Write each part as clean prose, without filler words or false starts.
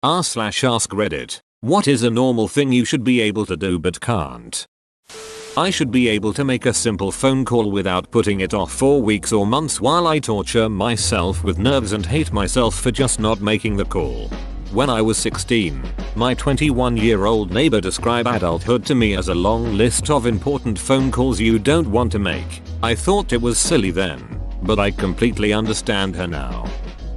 r/ask Reddit. What is a normal thing you should be able to do but can't? I should be able to make a simple phone call without putting it off for weeks or months while I torture myself with nerves and hate myself for just not making the call. When I was 16, my 21-year-old neighbor described adulthood to me as a long list of important phone calls you don't want to make. I thought it was silly then, but I completely understand her now.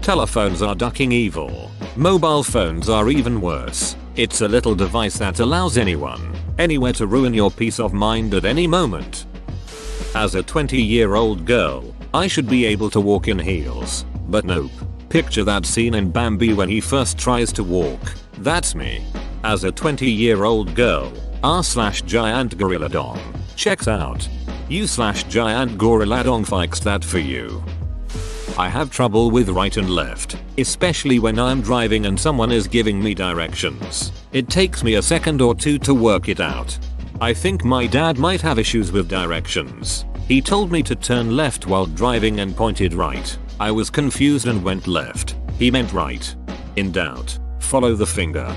Telephones are ducking evil. Mobile phones are even worse. It's a little device that allows anyone, anywhere to ruin your peace of mind at any moment. As a 20-year-old girl, I should be able to walk in heels, but nope. Picture that scene in Bambi when he first tries to walk. That's me. As a 20-year-old girl, r/giant gorilladong checks out. U/giant gorilladong fixed that for you. I have trouble with right and left, especially when I'm driving and someone is giving me directions. It takes me a second or two to work it out. I think my dad might have issues with directions. He told me to turn left while driving and pointed right. I was confused and went left. He meant right. In doubt, follow the finger.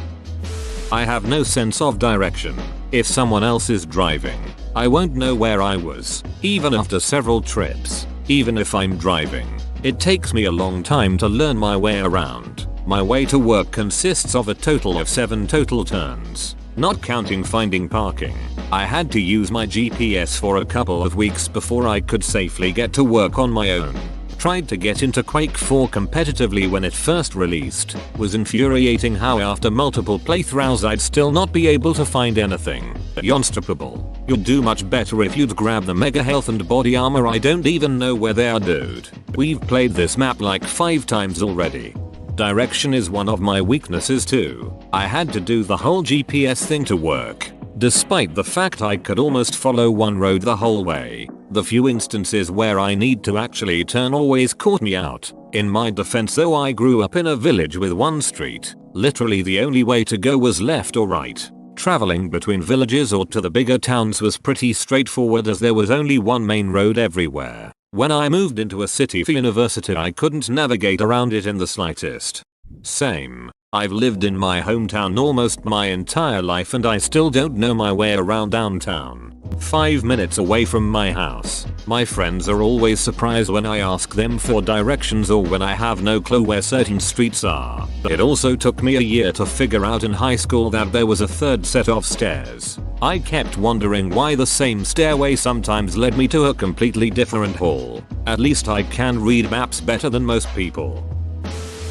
I have no sense of direction. If someone else is driving, I won't know where I was, even after several trips. Even if I'm driving, it takes me a long time to learn my way around. My way to work consists of a total of 7 total turns, not counting finding parking. I had to use my GPS for a couple of weeks before I could safely get to work on my own. Tried to get into Quake 4 competitively when it first released. Was infuriating how after multiple playthroughs I'd still not be able to find anything. Unstoppable. You'd do much better if you'd grab the mega health and body armor. I don't even know where they are, dude. We've played this map like 5 times already. Direction is one of my weaknesses too. I had to do the whole GPS thing to work. Despite the fact I could almost follow one road the whole way, the few instances where I need to actually turn always caught me out. In my defense though, I grew up in a village with one street. Literally the only way to go was left or right. Traveling between villages or to the bigger towns was pretty straightforward as there was only one main road everywhere. When I moved into a city for university I couldn't navigate around it in the slightest. Same. I've lived in my hometown almost my entire life and I still don't know my way around downtown. 5 minutes away from my house. My friends are always surprised when I ask them for directions or when I have no clue where certain streets are. It also took me a year to figure out in high school that there was a third set of stairs. I kept wondering why the same stairway sometimes led me to a completely different hall. At least I can read maps better than most people.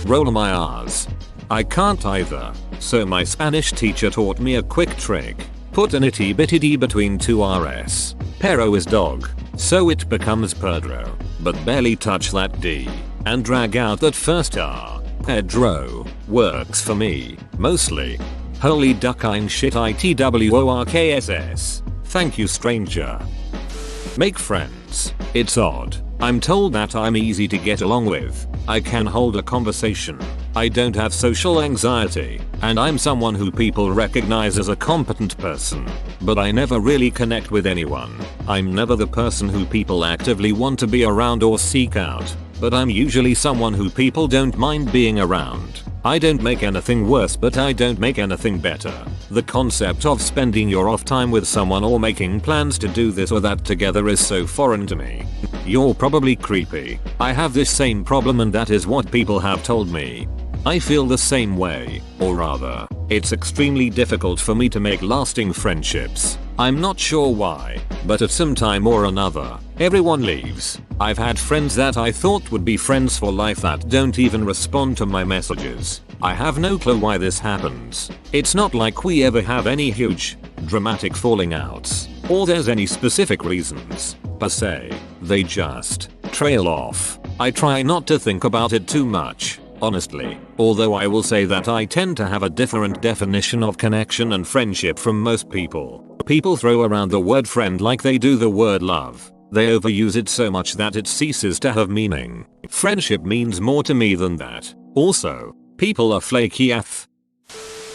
Roll my R's. I can't either, so my Spanish teacher taught me a quick trick. Put an itty bitty d between 2 R's. Perro is dog, so it becomes Pedro, but barely touch that D, and drag out that first R. Pedro works for me, mostly. Holy duckine shit ITWORKSS. Thank you, stranger. Make friends. It's odd. I'm told that I'm easy to get along with. I can hold a conversation. I don't have social anxiety, and I'm someone who people recognize as a competent person. But I never really connect with anyone. I'm never the person who people actively want to be around or seek out, but I'm usually someone who people don't mind being around. I don't make anything worse, but I don't make anything better. The concept of spending your off time with someone or making plans to do this or that together is so foreign to me. You're probably creepy. I have this same problem and that is what people have told me. I feel the same way, or rather, it's extremely difficult for me to make lasting friendships. I'm not sure why, but at some time or another, everyone leaves. I've had friends that I thought would be friends for life that don't even respond to my messages. I have no clue why this happens. It's not like we ever have any huge, dramatic falling outs, or there's any specific reasons, per se. They just trail off. I try not to think about it too much, honestly, although I will say that I tend to have a different definition of connection and friendship from most people. People throw around the word friend like they do the word love. They overuse it so much that it ceases to have meaning. Friendship means more to me than that. Also, people are flaky AF.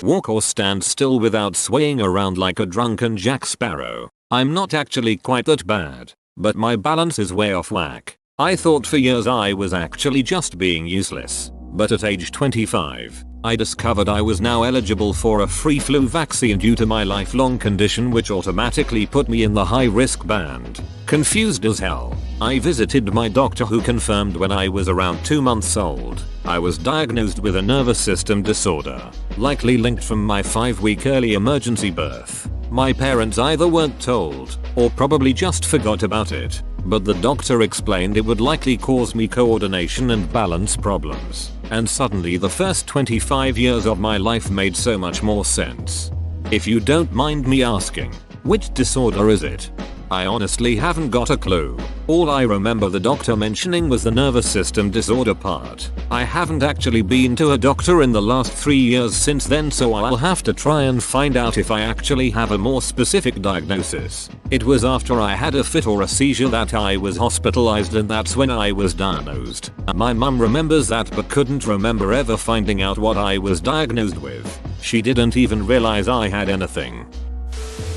Walk or stand still without swaying around like a drunken Jack Sparrow. I'm not actually quite that bad, but my balance is way off whack. I thought for years I was actually just being useless, but at age 25, I discovered I was now eligible for a free flu vaccine due to my lifelong condition, which automatically put me in the high risk band. Confused as hell, I visited my doctor, who confirmed when I was around 2 months old, I was diagnosed with a nervous system disorder, likely linked from my 5-week early emergency birth. My parents either weren't told, or probably just forgot about it, but the doctor explained it would likely cause me coordination and balance problems, and suddenly the first 25 years of my life made so much more sense. If you don't mind me asking, which disorder is it? I honestly haven't got a clue. All I remember the doctor mentioning was the nervous system disorder part. I haven't actually been to a doctor in the last 3 years since then, so I'll have to try and find out if I actually have a more specific diagnosis. It was after I had a fit or a seizure that I was hospitalized, and that's when I was diagnosed. My mum remembers that but couldn't remember ever finding out what I was diagnosed with. She didn't even realize I had anything.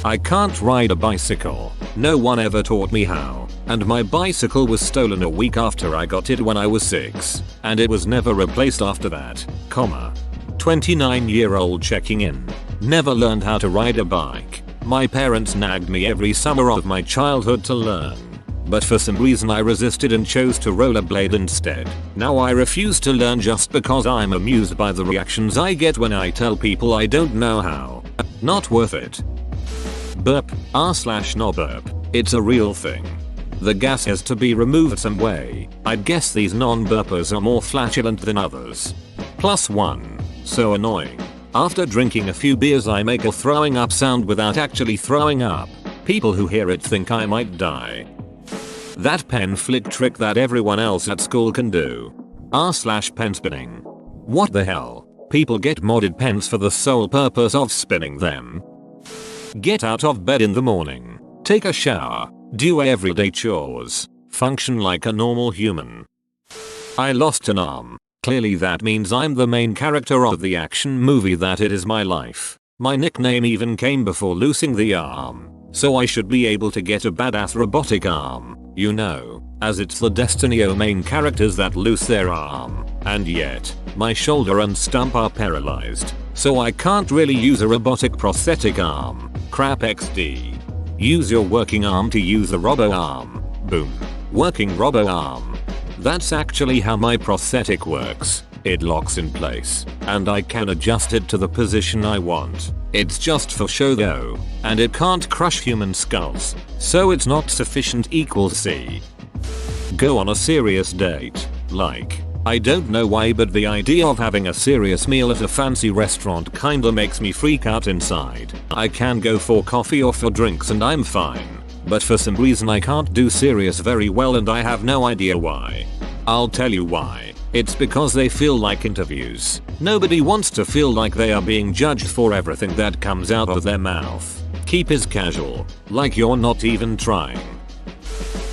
I can't ride a bicycle. No one ever taught me how, and my bicycle was stolen a week after I got it when I was 6, and it was never replaced after that, 29-year-old checking in. Never learned how to ride a bike. My parents nagged me every summer of my childhood to learn, but for some reason I resisted and chose to rollerblade instead. Now I refuse to learn just because I'm amused by the reactions I get when I tell people I don't know how. Not worth it. Burp, r/no burp. It's a real thing. The gas has to be removed some way. I'd guess these non-burpers are more flatulent than others. +1. So annoying. After drinking a few beers I make a throwing up sound without actually throwing up. People who hear it think I might die. That pen flick trick that everyone else at school can do. r/pen spinning. What the hell? People get modded pens for the sole purpose of spinning them. Get out of bed in the morning, take a shower, do everyday chores, function like a normal human. I lost an arm. Clearly that means I'm the main character of the action movie that it is my life. My nickname even came before losing the arm, so I should be able to get a badass robotic arm, you know, as it's the Destiny of main characters that lose their arm, and yet, my shoulder and stump are paralyzed, so I can't really use a robotic prosthetic arm. Crap XD. Use your working arm to use a robo arm. Boom. Working robo arm. That's actually how my prosthetic works. It locks in place, and I can adjust it to the position I want. It's just for show though, and it can't crush human skulls, so it's not sufficient equals C. Go on a serious date, like, I don't know why, but the idea of having a serious meal at a fancy restaurant kinda makes me freak out inside. I can go for coffee or for drinks and I'm fine, but for some reason I can't do serious very well, and I have no idea why. I'll tell you why. It's because they feel like interviews. Nobody wants to feel like they are being judged for everything that comes out of their mouth. Keep it casual, like you're not even trying.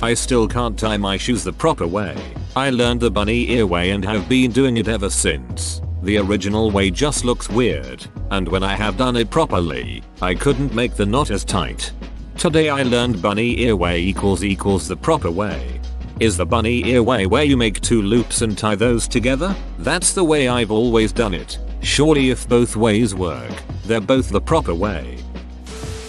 I still can't tie my shoes the proper way. I learned the bunny ear way and have been doing it ever since. The original way just looks weird, and when I have done it properly, I couldn't make the knot as tight. Today I learned bunny ear way equals the proper way. Is the bunny ear way where you make 2 loops and tie those together? That's the way I've always done it. Surely if both ways work, they're both the proper way.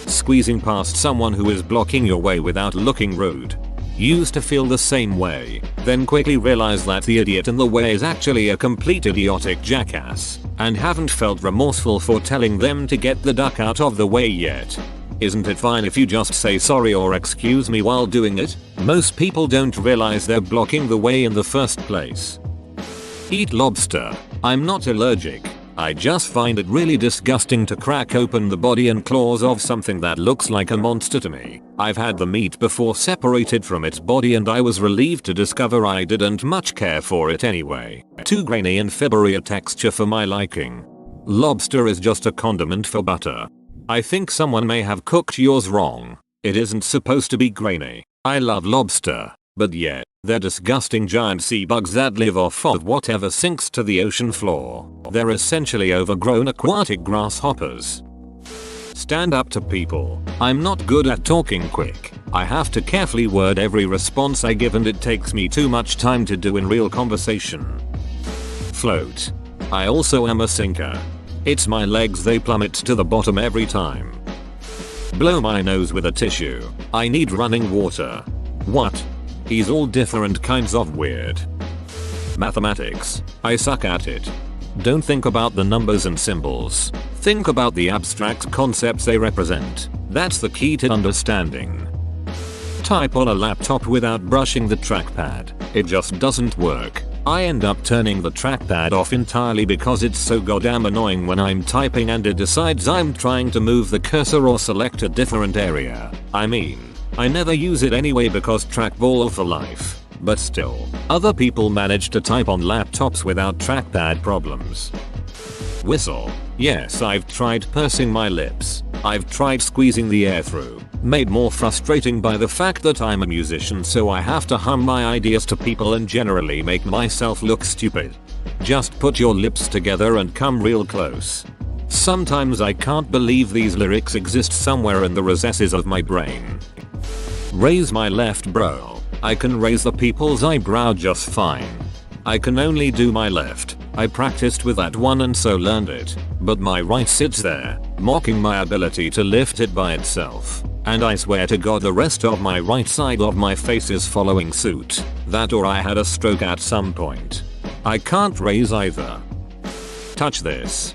Squeezing past someone who is blocking your way without looking rude. Used to feel the same way, then quickly realized that the idiot in the way is actually a complete idiotic jackass, and haven't felt remorseful for telling them to get the duck out of the way yet. Isn't it fine if you just say sorry or excuse me while doing it? Most people don't realize they're blocking the way in the first place. Eat lobster. I'm not allergic. I just find it really disgusting to crack open the body and claws of something that looks like a monster to me. I've had the meat before separated from its body and I was relieved to discover I didn't much care for it anyway. Too grainy and fibry a texture for my liking. Lobster is just a condiment for butter. I think someone may have cooked yours wrong. It isn't supposed to be grainy. I love lobster, but yeah, they're disgusting giant sea bugs that live off of whatever sinks to the ocean floor. They're essentially overgrown aquatic grasshoppers. Stand up to people. I'm not good at talking quick. I have to carefully word every response I give and it takes me too much time to do in real conversation. Float. I also am a sinker. It's my legs, they plummet to the bottom every time. Blow my nose with a tissue. I need running water. What? He's all different kinds of weird. Mathematics. I suck at it. Don't think about the numbers and symbols. Think about the abstract concepts they represent. That's the key to understanding. Type on a laptop without brushing the trackpad. It just doesn't work. I end up turning the trackpad off entirely because it's so goddamn annoying when I'm typing and it decides I'm trying to move the cursor or select a different area. I mean, I never use it anyway because trackball for life. But still, other people manage to type on laptops without trackpad problems. Whistle. Yes, I've tried pursing my lips. I've tried squeezing the air through. Made more frustrating by the fact that I'm a musician, so I have to hum my ideas to people and generally make myself look stupid. Just put your lips together and come real close. Sometimes I can't believe these lyrics exist somewhere in the recesses of my brain. Raise my left brow. I can raise the people's eyebrow just fine. I can only do my left. I practiced with that one and so learned it. But my right sits there, mocking my ability to lift it by itself. And I swear to God the rest of my right side of my face is following suit. That or I had a stroke at some point. I can't raise either. Touch this.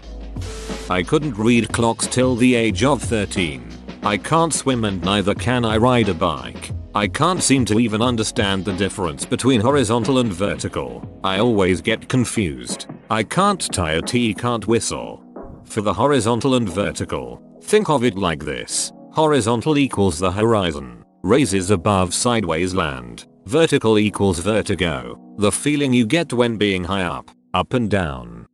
I couldn't read clocks till the age of 13. I can't swim and neither can I ride a bike. I can't seem to even understand the difference between horizontal and vertical. I always get confused. I can't tie a T, can't whistle. For the horizontal and vertical, think of it like this. Horizontal equals the horizon. Raises above, sideways land. Vertical equals vertigo. The feeling you get when being high up and down.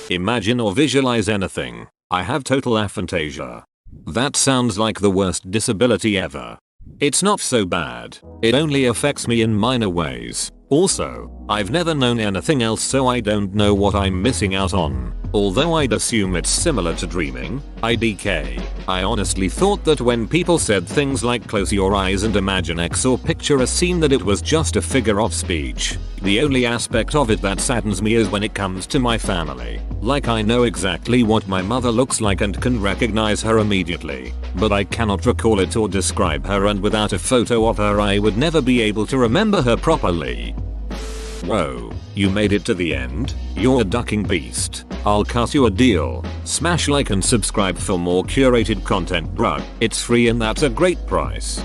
Imagine or visualize anything. I have total aphantasia. That sounds like the worst disability ever. It's not so bad. It only affects me in minor ways. Also, I've never known anything else, so I don't know what I'm missing out on. Although I'd assume it's similar to dreaming. IDK. I honestly thought that when people said things like close your eyes and imagine X or picture a scene that it was just a figure of speech. The only aspect of it that saddens me is when it comes to my family. Like I know exactly what my mother looks like and can recognize her immediately. But I cannot recall it or describe her, and without a photo of her I would never be able to remember her properly. Whoa, you made it to the end? You're a ducking beast. I'll cut you a deal. Smash like and subscribe for more curated content, bruh. It's free and that's a great price.